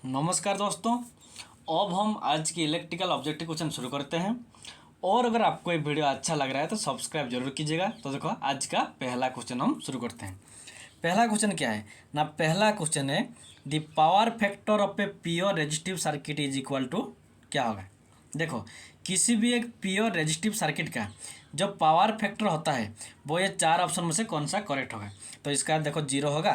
नमस्कार दोस्तों। अब हम आज की इलेक्ट्रिकल ऑब्जेक्टिव क्वेश्चन शुरू करते हैं। और अगर आपको ये वीडियो अच्छा लग रहा है तो सब्सक्राइब जरूर कीजिएगा। तो देखो आज का पहला क्वेश्चन हम शुरू करते हैं। पहला क्वेश्चन क्या है ना, पहला क्वेश्चन है the power factor of a pure resistive circuit is equal to क्या होगा। देखो किसी भी एक प्योर रेजिस्टिव सर्किट का जो पावर फैक्टर होता है वो ये चार ऑप्शन में से कौन सा करेक्ट होगा। तो इसका देखो 0 होगा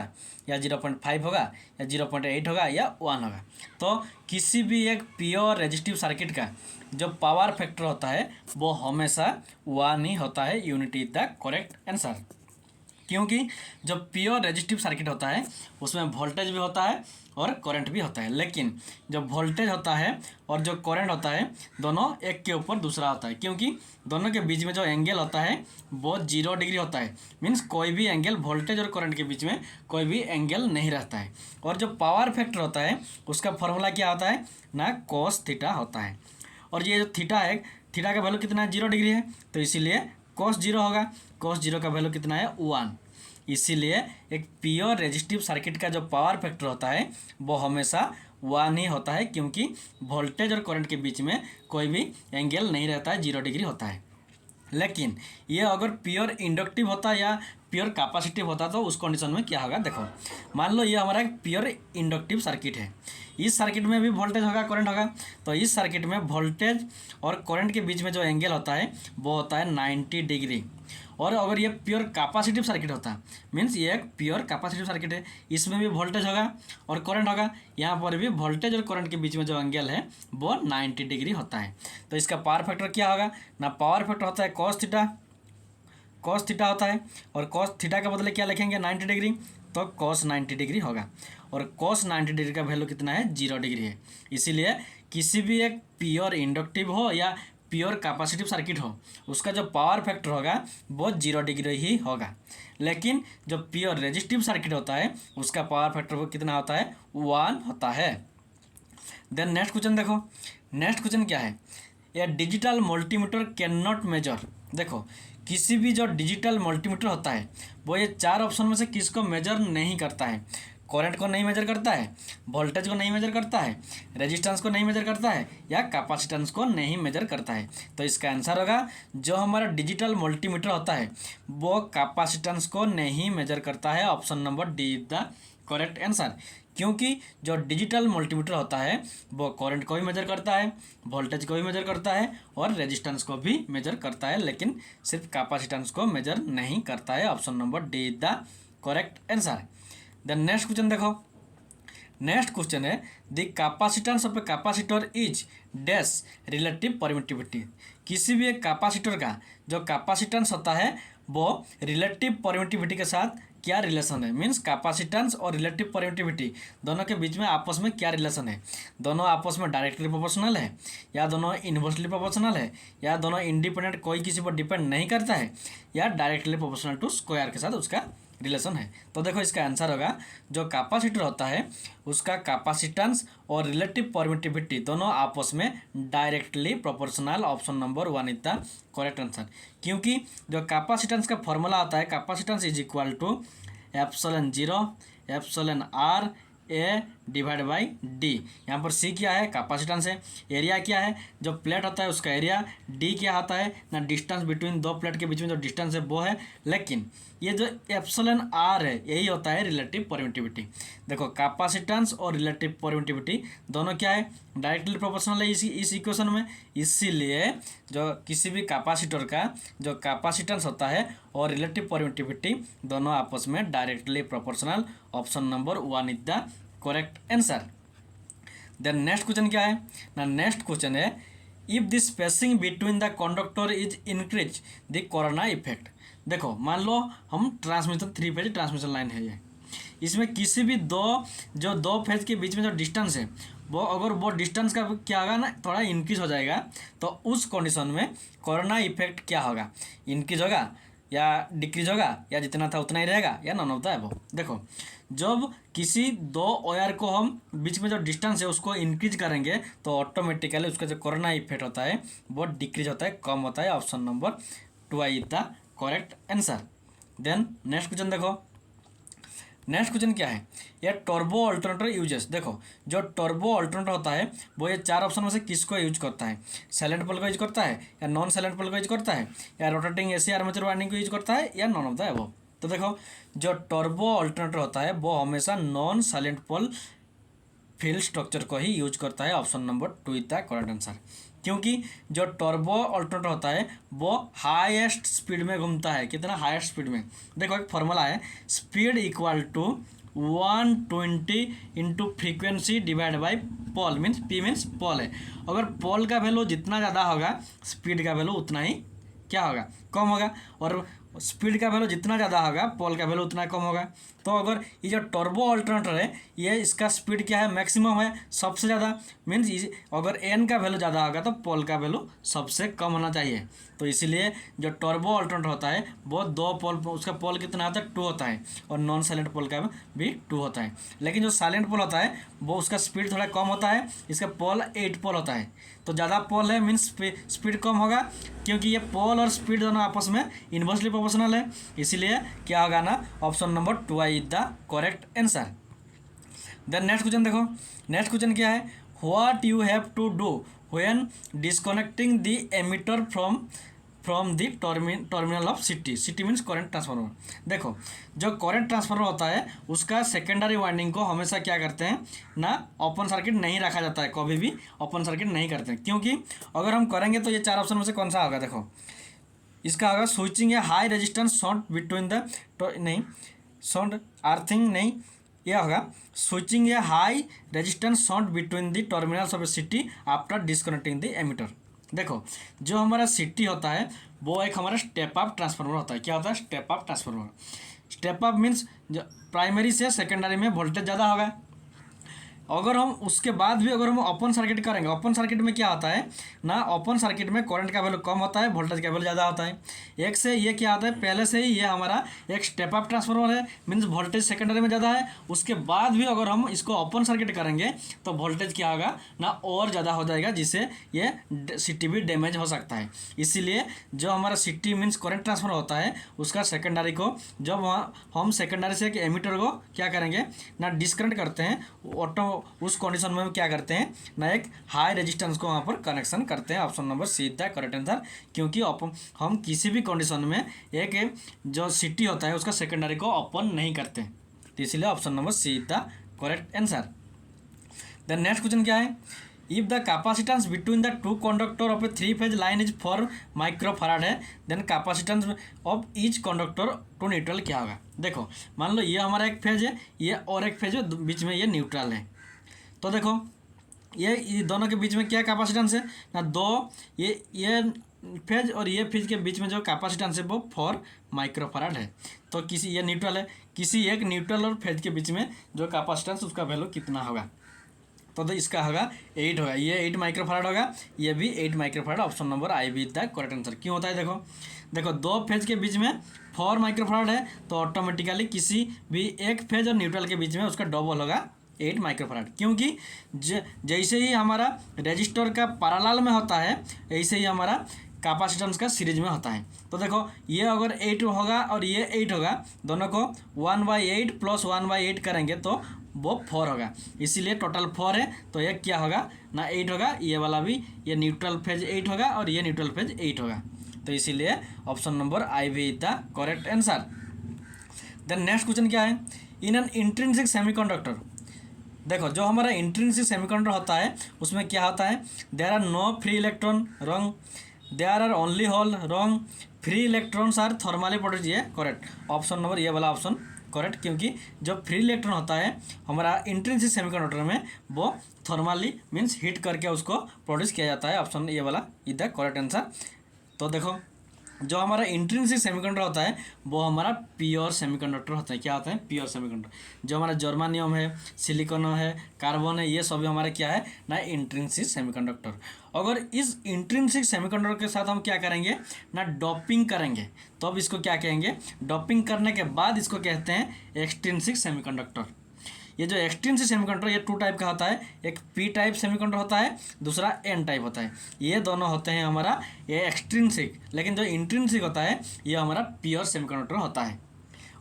या 0.5 होगा या 0.8 होगा या 1 होगा। तो किसी भी एक प्योर रेजिस्टिव सर्किट का जो पावर फैक्टर होता है वो हमेशा 1 ही होता है। Unit is the correct answer. क्योंकि जो प्योर रेजिस्टिव सर्किट होता है उसमें वोल्टेज भी होता है और करंट भी होता है, लेकिन जो वोल्टेज होता है और जो करंट होता है दोनों एक के ऊपर दूसरा होता है, क्योंकि दोनों के बीच में जो एंगल होता है वो 0 डिग्री होता है। मीन्स कोई भी एंगल वोल्टेज और करंट के बीच में कोई भी एंगल नहीं रहता है। और जो पावर फैक्टर होता है उसका फॉर्मूला क्या होता है ना, कोस थीटा होता है। और ये जो थीटा है, थीटा का वैल्यू कितना है, 0 डिग्री है, तो इसीलिए कोस 0 होगा। कोस 0 का वैल्यू कितना है, 1। इसीलिए एक प्योर रेजिस्टिव सर्किट का जो पावर फैक्टर होता है वो हमेशा 1 ही होता है, क्योंकि वोल्टेज और करंट के बीच में कोई भी एंगल नहीं रहता है, 0 डिग्री होता है। लेकिन ये अगर प्योर इंडक्टिव होता या प्योर कैपेसिटिव होता तो उस कंडीशन में क्या होगा। देखो मान लो ये हमारा एक प्योर इंडक्टिव सर्किट है। इस सर्किट में भी वोल्टेज होगा, करंट होगा। तो इस सर्किट में वोल्टेज और करंट के बीच में जो एंगल होता है वो होता है 90 डिग्री। और अगर ये प्योर कैपेसिटिव सर्किट होता मीन्स ये एक प्योर कैपेसिटिव सर्किट है, इसमें भी वोल्टेज होगा और करंट होगा। यहाँ पर भी वोल्टेज और करंट के बीच में जो एंगल है वो 90 डिग्री होता है। तो इसका पावर फैक्टर क्या होगा ना, पावर फैक्टर होता है कॉस थीटा। कॉस थीटा होता है और कॉस थीटा के बदले क्या लिखेंगे, 90 डिग्री, तो कॉस 90 डिग्री होगा। और कॉस 90 डिग्री का वैल्यू कितना है, 0 डिग्री है। इसीलिए किसी भी एक प्योर इंडक्टिव हो या प्योर कैपेसिटिव सर्किट हो उसका जो पावर फैक्टर होगा वो 0 डिग्री ही होगा। लेकिन जो प्योर रेजिस्टिव सर्किट होता है उसका पावर फैक्टर वो कितना होता है, 1 होता है। देन नेक्स्ट क्वेश्चन देखो, नेक्स्ट क्वेश्चन क्या है, ये digital multimeter can not measure. देखो किसी भी जो डिजिटल मल्टीमीटर होता है वो ये चार ऑप्शन में से किसको मेजर नहीं करता है। करंट को नहीं मेजर करता है, वोल्टेज को नहीं मेजर करता है, रेजिस्टेंस को नहीं मेजर करता है या कैपेसिटेंस को नहीं मेजर करता है। तो इसका आंसर होगा जो हमारा डिजिटल मल्टीमीटर होता है वो कैपेसिटेंस को नहीं मेजर करता है। Option number D is the correct answer. क्योंकि जो डिजिटल मल्टीमीटर होता है वो करंट को भी मेजर करता है, वोल्टेज को भी मेजर करता है और रेजिस्टेंस को भी मेजर करता है, लेकिन सिर्फ कैपेसिटेंस को मेजर नहीं करता है। Option number D is the correct answer. Then next question देखो, नेक्स्ट क्वेश्चन है the capacitance of a capacitor is dash relative permittivity. किसी भी एक कैपेसिटर का जो कैपेसिटेंस होता है वो रिलेटिव परमिटिविटी के साथ क्या रिलेशन है। मीन्स कैपेसिटेंस और रिलेटिव परमिटिविटी दोनों के बीच में आपस में क्या रिलेशन है। दोनों आपस में डायरेक्टली प्रोपोर्शनल है या दोनों इन्वर्सली प्रोपोर्शनल है या दोनों इंडिपेंडेंट, कोई किसी पर डिपेंड नहीं करता है, या डायरेक्टली प्रोपोर्शनल टू स्क्वायर के साथ उसका रिलेशन है। तो देखो इसका आंसर होगा जो कैपेसिटर होता है उसका कैपेसिटेंस और रिलेटिव परमिटिविटी दोनों आपस में directly proportional. Option number 1 is the correct answer. क्योंकि जो कैपेसिटेंस का फॉर्मूला होता है capacitance is equal to epsilon 0 epsilon R A divide by D. यहाँ पर सी क्या है, कैपेसिटेंस है। एरिया क्या है, जो प्लेट होता है उसका एरिया। डी क्या होता है ना, डिस्टेंस बिटवीन दो प्लेट के बीच में जो डिस्टेंस है वो है। लेकिन ये जो एप्सिलॉन आर है यही होता है रिलेटिव परमिटिविटी। देखो कैपेसिटेंस और रिलेटिव परमिटिविटी दोनों क्या है, डायरेक्टली प्रोपोर्शनल है इस इक्वेशन में। इसीलिए जो किसी भी कैपेसिटर का जो कैपेसिटेंस होता है और रिलेटिव परमिटिविटी दोनों आपस में directly proportional. Option number 1 is the correct answer. Then next question क्या है ना, नेक्स्ट क्वेश्चन है if the spacing between the conductor is increase the corona effect. देखो मान लो हम ट्रांसमिशन 3 फेज ट्रांसमिशन लाइन है ये, इसमें किसी भी दो फेज के बीच में जो डिस्टेंस है वो अगर वो डिस्टेंस का क्या होगा ना, थोड़ा इंक्रीज हो जाएगा, तो उस कंडीशन में कोरोना इफेक्ट क्या होगा, इंक्रीज होगा या डिक्रीज होगा या जितना था उतना ही रहेगा या नॉन ऑफ द अबव। देखो जब किसी दो वायर को हम बीच में जो डिस्टेंस है उसको इंक्रीज करेंगे तो ऑटोमेटिकली उसका जो कोरोना इफेक्ट होता है वो डिक्रीज होता है, कम होता है। Option number 2 is the correct answer. Then next question देखो, नेक्स्ट क्वेश्चन क्या है, यह टर्बो अल्टरनेटर यूजेस। देखो जो टर्बो अल्टरनेटर होता है वो ये चार ऑप्शन में से किसको यूज करता है, साइलेंट पोल को यूज करता है, या नॉन साइलेंट पोल को यूज करता है, या रोटेटिंग एसी आर्मेचर वाइंडिंग को यूज करता है, या नॉन ऑफ द अबव। तो देखो जो टर्बो अल्टरनेटर होता है वो हमेशा नॉन साइलेंट पोल फील्ड स्ट्रक्चर को ही यूज करता है। Option number 2 is the correct answer, क्योंकि जो टर्बो अल्टरनेटर होता है वो हाईएस्ट स्पीड में घूमता है। कितना हाईएस्ट स्पीड में, देखो एक फॉर्मूला है, speed equal to 120 into frequency divide by pole, means P means pole है। अगर पोल का वैल्यू जितना ज़्यादा होगा स्पीड का वैल्यू उतना ही क्या होगा, कम होगा, और स्पीड का वैल्यू जितना ज़्यादा होगा पोल का वैल्यू उतना कम होगा। तो अगर ये जो टर्बो अल्टरनेटर है ये इसका स्पीड क्या है, मैक्सिमम है, सबसे ज़्यादा, मीन्स अगर एन का वैल्यू ज़्यादा होगा तो पोल का वैल्यू सबसे कम होना चाहिए। तो इसीलिए जो टर्बो अल्टरनेटर होता है वो दो पोल, उसका पोल कितना होता है, 2 होता है, और नॉन साइलेंट पोल का भी 2 होता है। लेकिन जो साइलेंट पोल होता है वो उसका स्पीड थोड़ा कम होता है, इसका पोल 8 पोल होता है। तो ज़्यादा पोल है मीन्स स्पीड कम होगा, क्योंकि ये पोल और स्पीड दोनों आपस में इन्वर्सली प्रोपोर्शनल है। इसीलिए क्या होगा ना, option number 2 is the correct answer. Then next question देखो, नेक्स्ट क्वेश्चन क्या है, what you have to do when disconnecting the emitter from the terminal of CT. CT means current transformer. देखो जो करंट ट्रांसफार्मर होता है उसका secondary winding को हमेशा क्या करते हैं ना, ओपन सर्किट नहीं रखा जाता है, कभी भी ओपन सर्किट नहीं करते हैं, क्योंकि अगर हम करेंगे तो ये चार ऑप्शन में से कौन सा होगा, देखो इसका होगा स्विचिंग या high resistance short between the नहीं शॉर्ट अर्थिंग नहीं, यह होगा स्विचिंग या high resistance short between the terminals of A city after disconnecting the emitter. देखो जो हमारा सिटी होता है वो एक हमारा स्टेप अप ट्रांसफार्मर होता है। क्या होता है, step up transformer. Step up means जो प्राइमरी से सेकेंडरी में वोल्टेज ज़्यादा होगा। अगर हम उसके बाद भी अगर हम ओपन सर्किट करेंगे, ओपन सर्किट में क्या होता है ना, ओपन सर्किट में करंट का वैल्यू कम होता है, वोल्टेज का वैल्यू ज़्यादा होता है। एक से ये क्या होता है, पहले से ही ये हमारा एक स्टेप अप ट्रांसफार्मर है, मीन्स वोल्टेज सेकेंडरी में ज़्यादा है। उसके बाद भी अगर हम इसको ओपन सर्किट करेंगे तो वोल्टेज क्या होगा ना, और ज़्यादा हो जाएगा, जिससे ये सिटी भी डैमेज हो सकता है। इसीलिए जो हमारा सिटी मीन्स करंट ट्रांसफार्मर होता है उसका सेकेंडरी को, जब हम सेकेंडरी से एक एमीटर को क्या करेंगे ना, डिस्कनेक्ट करते हैं, ऑटो उस कंडीशन में क्या करते हैं ना, एक हाई रेजिस्टेंस को वहाँ पर कनेक्शन करते हैं। Option number C is the correct answer, क्योंकि हम किसी भी कंडीशन में एक जो सिटी होता है उसका सेकेंडरी को ओपन नहीं करते, तो इसलिए option number C is the correct answer. Then next question क्या है, if the capacitance between the two conductor of a 3 phase line is 4 microfarad है, then capacitance of each conductor to neutral क्या होगा। देखो मान लो ये हमारा एक फेज है, ये और एक फेज है, बीच में ये न्यूट्रल है। तो देखो ये दोनों के बीच में क्या कैपेसिटेंस है ना, दो ये फेज और ये फेज के बीच में जो कैपेसिटेंस है वो 4 माइक्रोफैराड है। तो किसी ये न्यूट्रल है, किसी एक न्यूट्रल और फेज के बीच में जो कैपेसिटेंस उसका वैल्यू कितना होगा, तो इसका होगा 8 होगा, ये 8 माइक्रोफैराड होगा, ये भी 8 माइक्रोफैराड। ऑप्शन नंबर आई भी द करेक्ट आंसर। क्यों होता है, देखो दो फेज के बीच में 4 माइक्रोफैराड है तो ऑटोमेटिकली किसी भी एक फेज और न्यूट्रल के बीच में उसका डबल होगा 8 माइक्रोफैराड, क्योंकि जैसे ही हमारा रेजिस्टर का पैरेलल में होता है ऐसे ही हमारा कैपेसिटेंस का सीरीज में होता है। तो देखो ये अगर 8 होगा और ये 8 होगा, दोनों को 1/8 प्लस 1/8 करेंगे तो वो 4 होगा, इसीलिए टोटल 4 है। तो ये क्या होगा ना 8 होगा, ये वाला भी, ये न्यूट्रल फेज 8 होगा और ये न्यूट्रल फेज 8 होगा। तो इसीलिए ऑप्शन नंबर आई भी is the correct answer. Then next question क्या है, इन एन इंट्रिंसिक सेमीकंडक्टर। देखो जो हमारा इंट्रिंसिक सेमीकंडक्टर होता है उसमें क्या होता है, there are no free electron, wrong, there are only hole, wrong, free electrons are thermally produced, ये करेक्ट। ऑप्शन नंबर ये वाला ऑप्शन करेक्ट, क्योंकि जो फ्री इलेक्ट्रॉन होता है हमारा इंट्रिंसिक सेमीकंडक्टर में वो थर्मली मीन्स हीट करके उसको प्रोड्यूस किया जाता है। ऑप्शन ये वाला इज द करेक्ट आंसर। तो देखो जो हमारा इंट्रिंसिक सेमीकंडक्टर होता है वो हमारा प्योर सेमीकंडक्टर होता है। क्या होता है, प्योर सेमीकंडक्टर। जो हमारा जर्मानियम है, सिलिकॉन है, कार्बन है, ये सभी हमारे क्या है ना इंट्रिंसिक सेमीकंडक्टर। अगर इस इंट्रिंसिक सेमीकंडक्टर के साथ हम क्या करेंगे ना डोपिंग करेंगे, तो अब इसको क्या कहेंगे, डोपिंग करने के बाद इसको कहते हैं एक्सट्रिंसिक सेमीकंडक्टर। ये जो एक्सट्रिंसिक सेमीकंडक्टर ये 2 टाइप का होता है, एक पी टाइप सेमीकंडक्टर होता है, दूसरा एन टाइप होता है। ये दोनों होते हैं हमारा ये एक्सट्रिंसिक, लेकिन जो इंट्रिंसिक होता है ये हमारा प्योर सेमीकंडक्टर होता है।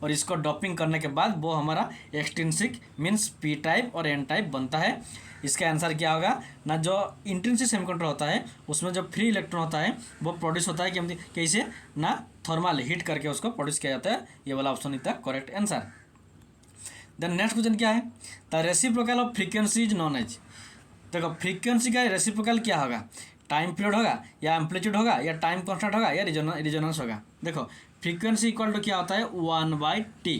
और इसको डॉपिंग करने के बाद वो हमारा एक्सट्रिंसिक मीन्स पी टाइप और एन टाइप बनता है। इसका आंसर क्या होगा ना, जो इंट्रिंसिक सेमीकंडक्टर होता है उसमें जो फ्री इलेक्ट्रॉन होता है वो प्रोड्यूस होता है कि कैसे ना, थर्मल हीट करके उसको प्रोड्यूस किया जाता है। ये वाला option is the correct answer. Then next question क्या है, the reciprocal of frequency is known as. देखो फ्रीक्वेंसी का रेसिप्रोकल क्या होगा, टाइम पीरियड होगा या एम्पलीट्यूड होगा या टाइम कांस्टेंट होगा या रिजोनेंस होगा। देखो फ्रीक्वेंसी इक्वल टू क्या होता है 1/t।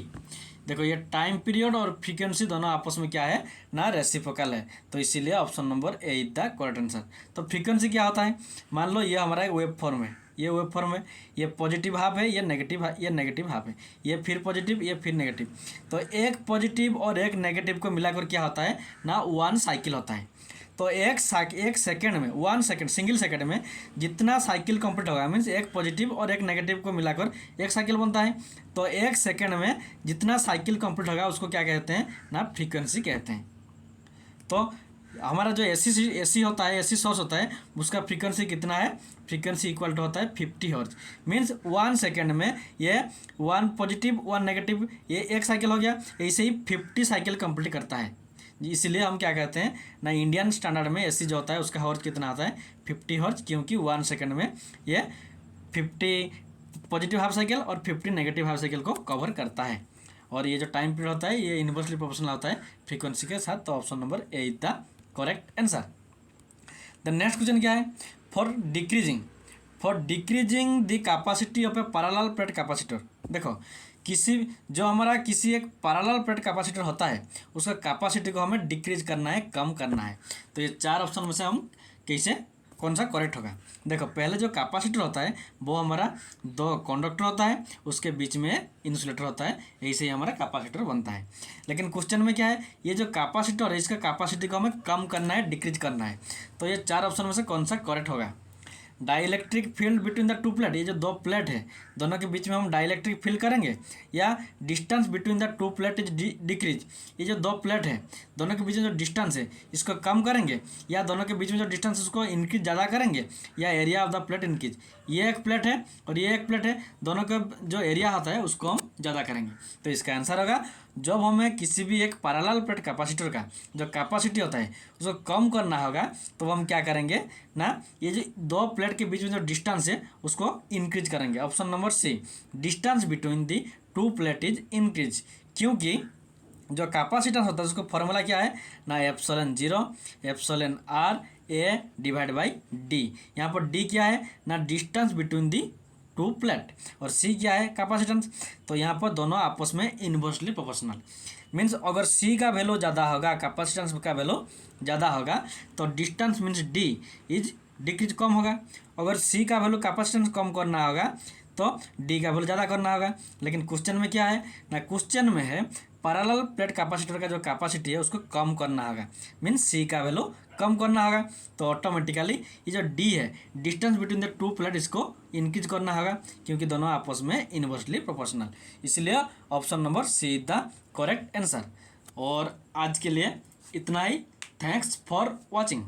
देखो ये टाइम पीरियड और फ्रीक्वेंसी दोनों आपस में क्या है ना, रेसिप्रोकल है, तो इसीलिए option number A is the correct answer. तो फ्रीक्वेंसी क्या होता है, मान लो ये हमारा एक वेव फॉर्म है, ये वेव फॉर्म है, ये पॉजिटिव हाफ है, ये नेगेटिव हाफ है, ये फिर पॉजिटिव ये फिर नेगेटिव। तो एक पॉजिटिव और एक नेगेटिव को मिलाकर क्या होता है ना, 1 साइकिल होता है। तो एक सेकेंड में 1 सेकेंड सिंगल सेकेंड में जितना साइकिल कंप्लीट होगा, मीन्स एक पॉजिटिव और एक नेगेटिव को मिलाकर एक साइकिल बनता है। तो एक सेकेंड में जितना साइकिल कंप्लीट होगा उसको क्या कहते हैं ना, फ्रीक्वेंसी कहते हैं। तो हमारा जो एसी होता है, एसी सोर्स होता है, उसका फ्रीक्वेंसी कितना है, फ्रीक्वेंसी इक्वल टू होता है 50 हर्ट्ज। मीन्स 1 सेकेंड में ये 1 पॉजिटिव 1 नेगेटिव ये एक साइकिल हो गया, ऐसे ही 50 साइकिल कंप्लीट करता है। इसलिए हम क्या कहते हैं ना, इंडियन स्टैंडर्ड में एसी जो होता है उसका हर्ट्ज कितना आता है 50 हर्ट्ज, क्योंकि 1 सेकेंड में ये 50 पॉजिटिव हाफ साइकिल और 50 नेगेटिव हाफ साइकिल को कवर करता है। और ये जो टाइम पीरियड होता है ये इन्वर्सली प्रोपोर्शनल होता है फ्रीक्वेंसी के साथ। तो option number A is the correct answer. The next question क्या है, for decreasing the capacity of A parallel plate capacitor. देखो जो हमारा किसी एक पैरेलल प्लेट कैपेसिटर होता है उसका कैपेसिटी को हमें डिक्रीज करना है, कम करना है। तो ये 4 ऑप्शन में से हम कैसे कौन सा करेक्ट होगा। देखो पहले जो कैपेसिटर होता है वो हमारा 2 कंडक्टर होता है, उसके बीच में इंसुलेटर होता है, ऐसे ही हमारा कैपेसिटर बनता है। लेकिन क्वेश्चन में क्या है, ये जो कैपेसिटर है इसका कैपेसिटी को हमें कम करना है, डिक्रीज करना है। तो ये 4 ऑप्शन में से कौन सा करेक्ट होगा। Dielectric field between the 2 plate, ये जो 2 प्लेट है दोनों के बीच में हम डाइलेक्ट्रिक फील्ड करेंगे, या distance between the 2 plate is decrease. ये जो 2 प्लेट है दोनों के बीच में जो डिस्टेंस है इसको कम करेंगे, या दोनों के बीच में जो डिस्टेंस है उसको इंक्रीज ज़्यादा करेंगे, या area of the plate increase. ये एक प्लेट है और ये एक प्लेट है, दोनों का जो एरिया होता है उसको हम ज़्यादा करेंगे। तो इसका आंसर होगा, जब हमें किसी भी एक पैरेलल प्लेट कैपेसिटर का जो कैपेसिटी होता है उसको कम करना होगा तो हम क्या करेंगे ना, ये जो 2 प्लेट के बीच में जो डिस्टेंस है उसको इंक्रीज करेंगे। Option number C, distance between the 2 plate is increase. क्योंकि जो कैपेसिटेंस होता है उसको फॉर्मूला क्या है ना, ε0 εr/A/d। यहाँ पर d क्या है ना, डिस्टेंस बिटवीन दी 2 प्लेट, और c क्या है कैपेसिटेंस। तो यहाँ पर दोनों आपस में इन्वर्सली प्रोपोर्शनल। मीन्स अगर c का वैल्यू ज़्यादा होगा, कैपेसिटेंस का वैल्यू ज़्यादा होगा तो distance means d is decrease कम होगा। अगर c का वैल्यू कैपेसिटेंस कम करना होगा तो d का वैल्यू ज़्यादा करना होगा। लेकिन क्वेश्चन में क्या है ना, क्वेश्चन में है पैरेलल प्लेट कैपेसिटर का जो कैपेसिटी है उसको कम करना होगा, मीन्स c का वैल्यू कम करना होगा। तो ऑटोमेटिकली ये जो d है डिस्टेंस बिटवीन द 2 प्लेट इसको इंक्रीज करना होगा, क्योंकि दोनों आपस में इन्वर्सली प्रोपोर्शनल। इसलिए option number C is the correct answer. और आज के लिए इतना ही। Thanks for watching.